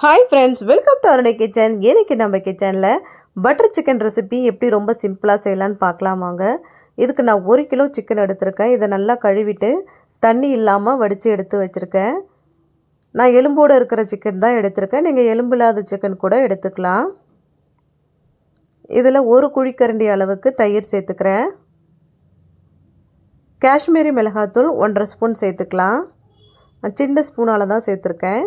Hi friends, welcome to Arunai kitchen. இன்னைக்கு நம்ம கிச்சனில் பட்டர் சிக்கன் ரெசிபி எப்படி ரொம்ப சிம்பிளாக செய்யலான்னு பார்க்கலாம் வாங்க. இதுக்கு நான் 1 கிலோ சிக்கன் எடுத்திருக்கேன். இதை நல்லா கழுவிட்டு தண்ணி இல்லாமல் வடித்து எடுத்து வச்சுருக்கேன். நான் எலும்போடு இருக்கிற சிக்கன் தான் எடுத்திருக்கேன். நீங்கள் எலும்பு இல்லாத சிக்கன் கூட எடுத்துக்கலாம். இதில் 1 குழிக்கரண்டி அளவுக்கு தயிர் சேர்த்துக்கிறேன். காஷ்மீரி மிளகாத்தூள் 1.5 ஸ்பூன் சேர்த்துக்கலாம். சின்ன ஸ்பூனால் தான் சேர்த்துருக்கேன்.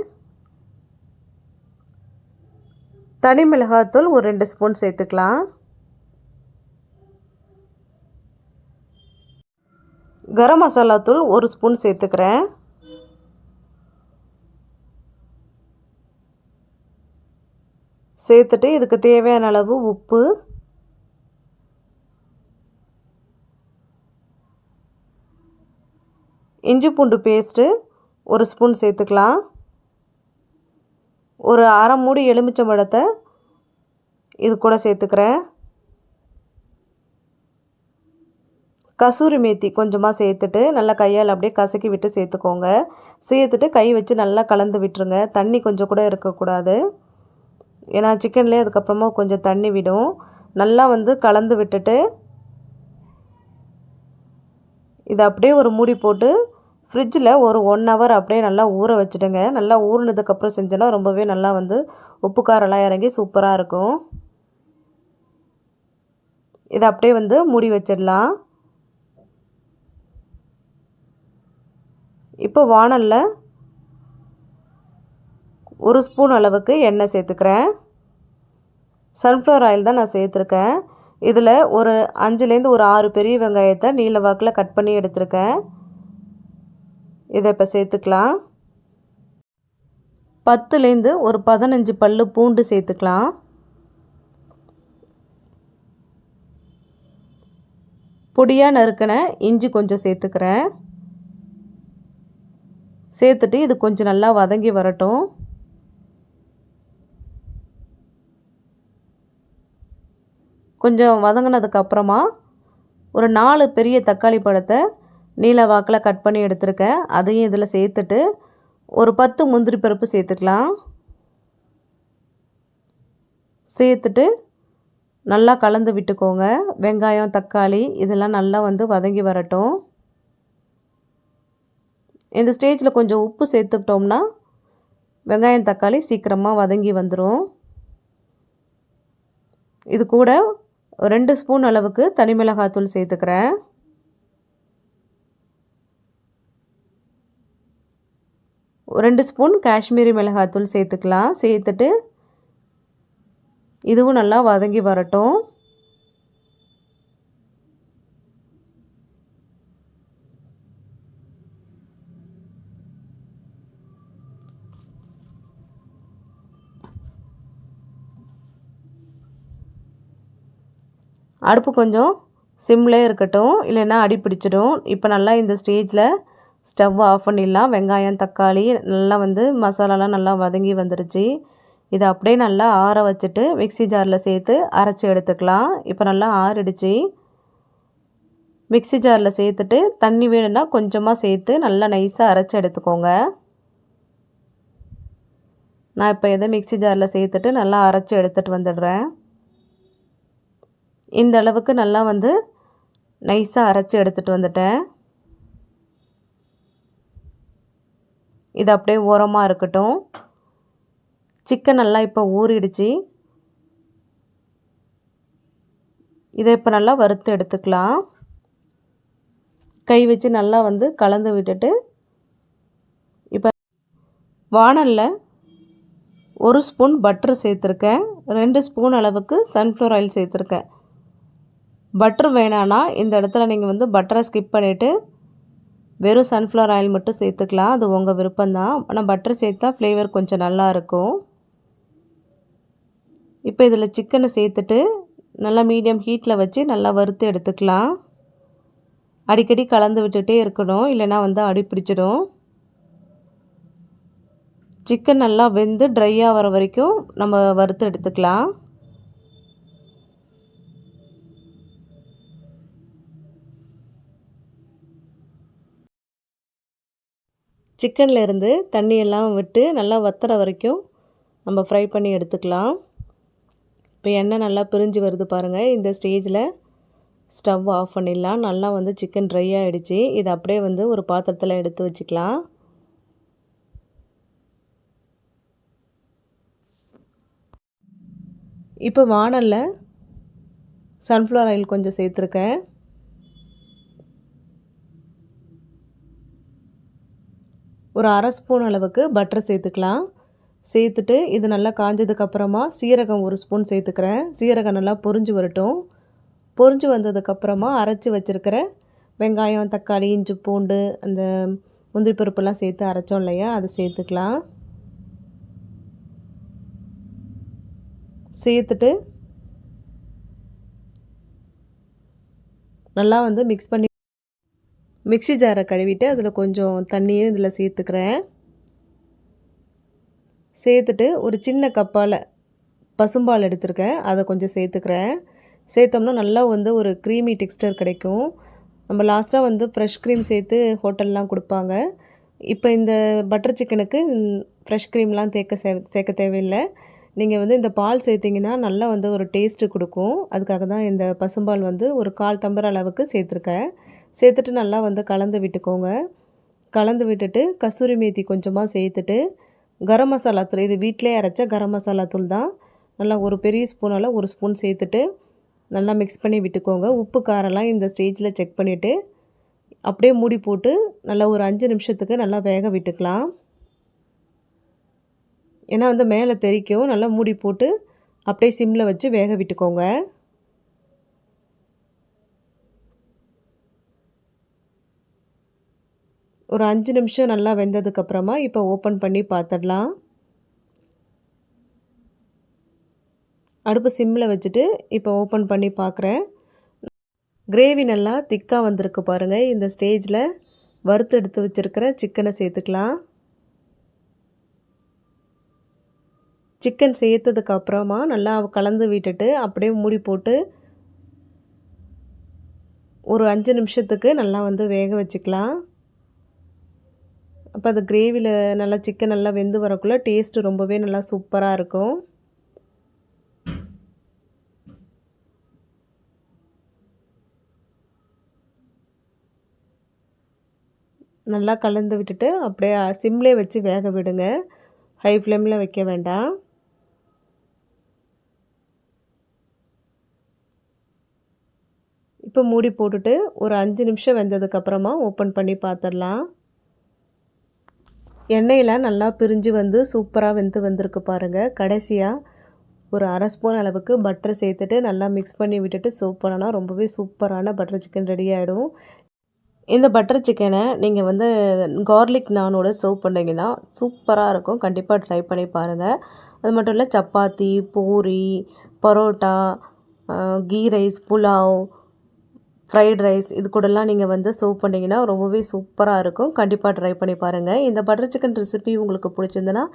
தனி மிளகாத்தூள் ஒரு 2 ஸ்பூன் சேர்த்துக்கலாம். கரம் மசாலா தூள் 1 ஸ்பூன் சேர்த்துக்கிறேன். சேர்த்துட்டு இதுக்கு தேவையான அளவு உப்பு, இஞ்சி பூண்டு பேஸ்ட்டு 1 ஸ்பூன் சேர்த்துக்கலாம். ஒரு அரை மூடி எலுமிச்சம்பழத்தை இது கூட சேர்த்துக்கிறேன். கசூரி மேத்தி கொஞ்சமாக சேர்த்துட்டு நல்லா கையால் அப்படியே கசக்கி விட்டு சேர்த்துக்கோங்க. சேர்த்துட்டு கை வச்சு நல்லா கலந்து விட்டுருங்க. தண்ணி கொஞ்சம் கூட இருக்கக்கூடாது. ஏன்னா சிக்கன்லேயே அதுக்கப்புறமா கொஞ்சம் தண்ணி விடும். நல்லா கலந்து விட்டுட்டு இதை அப்படியே ஒரு மூடி போட்டு ஃப்ரிட்ஜில் ஒரு 1 ஹவர் அப்படியே நல்லா ஊற வச்சுடுங்க. நல்லா ஊறினதுக்கப்புறம் செஞ்சோன்னா ரொம்பவே நல்லா உப்பு காரெல்லாம் இறங்கி சூப்பராக இருக்கும். இதை அப்படியே மூடி வச்சிடலாம். இப்போ வாணலில் 1 ஸ்பூன் அளவுக்கு எண்ணெய் சேர்த்துக்கிறேன். சன்ஃப்ளவர் ஆயில் தான் நான் சேர்த்துருக்கேன். இதில் ஒரு 5லேருந்து ஒரு 6 பெரிய வெங்காயத்தை நீல வாக்கில் கட் பண்ணி எடுத்துருக்கேன். இதை இப்போ சேர்த்துக்கலாம். 10லேருந்து ஒரு 15 பல்லு பூண்டு சேர்த்துக்கலாம். பொடியாக நறுக்கின இஞ்சி கொஞ்சம் சேர்த்துக்கிறேன். சேர்த்துட்டு இது கொஞ்சம் நல்லா வதங்கி வரட்டும். கொஞ்சம் வதங்கினதுக்கப்புறமா ஒரு 4 பெரிய தக்காளி பழத்தை நீல வாக்கில் கட் பண்ணி எடுத்துருக்கேன். அதையும் இதில் சேர்த்துட்டு ஒரு 10 முந்திரி பருப்பு சேர்த்துக்கலாம். சேர்த்துட்டு நல்லா கலந்து விட்டுக்கோங்க. வெங்காயம், தக்காளி இதெல்லாம் நல்லா வதங்கி வரட்டும். இந்த ஸ்டேஜில் கொஞ்சம் உப்பு சேர்த்துக்கிட்டோம்னா வெங்காயம், தக்காளி சீக்கிரமாக வதங்கி வந்துடும். இது கூட 2 ஸ்பூன் அளவுக்கு தனி மிளகாத்தூள் சேர்த்துக்கிறேன். ஒரு 2 ஸ்பூன் காஷ்மீரி மிளகாத்தூள் சேர்த்துக்கலாம். சேர்த்துட்டு இதுவும் நல்லா வதங்கி வரட்டும். அடுப்பு கொஞ்சம் சிம்லே இருக்கட்டும், இல்லைன்னா அடி பிடிச்சிடும். இப்போ நல்லா இந்த ஸ்டேஜில் ஸ்டவ் ஆஃப் பண்ணிடலாம். வெங்காயம், தக்காளி நல்லா மசாலாலாம் நல்லா வதங்கி வந்துடுச்சு. இதை அப்படியே நல்லா ஆற வச்சுட்டு மிக்ஸி ஜாரில் சேர்த்து அரைச்சி எடுத்துக்கலாம். இப்போ நல்லா ஆறிடுச்சு. மிக்ஸி ஜாரில் சேர்த்துட்டு தண்ணி வேணும்னா கொஞ்சமாக சேர்த்து நல்லா நைஸாக அரைச்சி எடுத்துக்கோங்க. நான் இப்போ இதை மிக்ஸி ஜாரில் சேர்த்துட்டு நல்லா அரைச்சி எடுத்துகிட்டு வந்துடுறேன். இந்த அளவுக்கு நல்லா நைஸாக அரைச்சி எடுத்துகிட்டு வந்துட்டேன். இது அப்படியே ஓரமாக இருக்கட்டும். சிக்கன் நல்லா இப்போ ஊறிடுச்சு. இதை இப்போ நல்லா வறுத்து எடுத்துக்கலாம். கை வச்சு நல்லா கலந்து விட்டுட்டு இப்போ வாணலில் 1 ஸ்பூன் பட்டர் சேர்த்துருக்கேன். 2 ஸ்பூன் அளவுக்கு சன்ஃப்ளவர் ஆயில் சேர்த்துருக்கேன். பட்டர் வேணான்னா இந்த இடத்துல நீங்கள் பட்டரை ஸ்கிப் பண்ணிவிட்டு வெறும் சன்ஃப்ளவர் ஆயில் மட்டும் சேர்த்துக்கலாம். அது உங்கள் விருப்பம்தான். ஆனால் பட்டர் சேர்த்தா ஃப்ளேவர் கொஞ்சம் நல்லாயிருக்கும். இப்போ இதில் சிக்கனை சேர்த்துட்டு நல்லா மீடியம் ஹீட்டில் வச்சு நல்லா வறுத்து எடுத்துக்கலாம். அடிக்கடி கலந்து விட்டுட்டே இருக்கணும், இல்லைன்னா அடி பிடிச்சிடும். சிக்கன் நல்லா வெந்து ட்ரையாக வர வரைக்கும் நம்ம வறுத்து எடுத்துக்கலாம். சிக்கனில் இருந்து தண்ணியெல்லாம் விட்டு நல்லா வத்துற வரைக்கும் நம்ம ஃப்ரை பண்ணி எடுத்துக்கலாம். இப்போ எண்ணெய் நல்லா பிரிஞ்சு வருது பாருங்கள். இந்த ஸ்டேஜில் ஸ்டவ் ஆஃப் பண்ணிடலாம். நல்லா வந்து சிக்கன் ட்ரை ஆகிடுச்சு. இதை அப்படியே வந்து ஒரு பாத்திரத்தில் எடுத்து வச்சுக்கலாம். இப்போ வாணலில் சன்ஃப்ளவர் ஆயில் கொஞ்சம் சேர்த்துருக்கேன். ஒரு அரை ஸ்பூன் அளவுக்கு பட்டர் சேர்த்துக்கலாம். சேர்த்துட்டு இது நல்லா காஞ்சதுக்கப்புறமா சீரகம் ஒரு ஸ்பூன் சேர்த்துக்கிறேன். சீரகம் நல்லா பொரிஞ்சு வரட்டும். பொரிஞ்சு வந்ததுக்கப்புறமா அரைச்சி வச்சுருக்கிற வெங்காயம், தக்காளி, இஞ்சி, பூண்டு, அந்த முந்திரி பருப்புலாம் சேர்த்து அரைச்சோம் இல்லையா, அதை சேர்த்துக்கலாம். சேர்த்துட்டு நல்லா வந்து மிக்ஸ் பண்ணி மிக்ஸி ஜாரை கழுவிட்டு அதில் கொஞ்சம் தண்ணியும் இதில் சேர்த்துக்கிறேன். சேர்த்துட்டு ஒரு சின்ன கப்பால் பசும்பால் எடுத்துருக்கேன், அதை கொஞ்சம் சேர்த்துக்கிறேன். சேர்த்தோம்னா நல்லா வந்து ஒரு க்ரீமி டெக்ஸ்டர் கிடைக்கும். நம்ம லாஸ்ட்டாக வந்து ஃப்ரெஷ் க்ரீம் சேர்த்து ஹோட்டல்லாம் கொடுப்பாங்க. இப்போ இந்த பட்டர் சிக்கனுக்கு ஃப்ரெஷ் க்ரீம்லாம் சேர்க்க தேவையில்லை. நீங்கள் வந்து இந்த பால் சேர்த்திங்கன்னா நல்லா வந்து ஒரு டேஸ்ட்டு கொடுக்கும். அதுக்காக தான் இந்த பசும்பால் வந்து ஒரு 1/4 டம்ளர் அளவுக்கு சேர்த்துருக்கேன். சேர்த்துட்டு நல்லா வந்து கலந்து விட்டுக்கோங்க. கலந்து விட்டுட்டு கசூரி மேத்தி கொஞ்சமாக சேர்த்துட்டு கரம் மசாலா தூள், இது வீட்டிலே அரைச்ச கரம் மசாலா தூள் தான், நல்லா ஒரு பெரிய ஸ்பூனால் ஒரு ஸ்பூன் சேர்த்துட்டு நல்லா மிக்ஸ் பண்ணி விட்டுக்கோங்க. உப்பு காரெல்லாம் இந்த ஸ்டேஜில் செக் பண்ணிவிட்டு அப்படியே மூடி போட்டு நல்லா ஒரு 5 நிமிஷத்துக்கு நல்லா வேக விட்டுக்கலாம். ஏன்னா வந்து மேலே தெறிக்கும். நல்லா மூடி போட்டு அப்படியே சிம்மில் வச்சு வேக விட்டுக்கோங்க. ஒரு 5 நிமிஷம் நல்லா வெந்ததுக்கப்புறமா இப்போ ஓப்பன் பண்ணி பார்த்துடலாம். அடுப்பு சிம்மில் வச்சுட்டு இப்போ ஓப்பன் பண்ணி பார்க்குறேன். கிரேவி நல்லா திக்காக வந்திருக்கு பாருங்கள். இந்த ஸ்டேஜில் வறுத்து எடுத்து வச்சுருக்கிற சிக்கனை சேர்த்துக்கலாம். சிக்கன் சேர்த்ததுக்கப்புறமா நல்லா கலந்து விட்டுட்டு அப்படியே மூடி போட்டு ஒரு 5 நிமிஷத்துக்கு நல்லா வந்து வேக வச்சுக்கலாம். அப்போ அது கிரேவியில் நல்லா சிக்கன் நல்லா வெந்து வரக்குள்ளே டேஸ்ட்டு ரொம்பவே நல்லா சூப்பராக இருக்கும். நல்லா கலந்து விட்டுட்டு அப்படியே சிம்லே வச்சு வேக விடுங்க. ஹை ஃப்ளேமில் வைக்க வேண்டாம். இப்போ மூடி போட்டுட்டு ஒரு 5 நிமிஷம் வெந்ததுக்கப்புறமா ஓப்பன் பண்ணி பார்த்துடலாம். எண்ணெயில் நல்லா பிரிஞ்சு வந்து சூப்பராக வந்திருக்கு பாருங்கள். கடைசியாக ஒரு அரை ஸ்பூன் அளவுக்கு பட்டர் சேர்த்துட்டு நல்லா மிக்ஸ் பண்ணி விட்டுட்டு சர்வ் பண்ணனா ரொம்பவே சூப்பரான பட்டர் சிக்கன் ரெடி ஆகிடும். இந்த பட்டர் சிக்கனை நீங்கள் வந்து கார்லிக் நானோட சர்வ் பண்ணிங்கன்னா சூப்பராக இருக்கும். கண்டிப்பாக ட்ரை பண்ணி பாருங்கள். அது மட்டும் இல்லை, chapati, puri, parotta, ghee rice, pulao, fried rice இது கூடலாம் நீங்கள் வந்து சர்வ் பண்ணிங்கன்னா ரொம்பவே சூப்பராக இருக்கும். கண்டிப்பாக ட்ரை பண்ணி பாருங்கள். இந்த பட்டர் சிக்கன் ரெசிபி உங்களுக்கு பிடிச்சிருந்துன்னா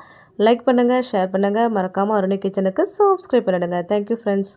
லைக் பண்ணுங்கள், ஷேர் பண்ணுங்கள். மறக்காமல் அருணி கிச்சனுக்கு சப்ஸ்கிரைப் பண்ணிடுங்க. Thank you friends.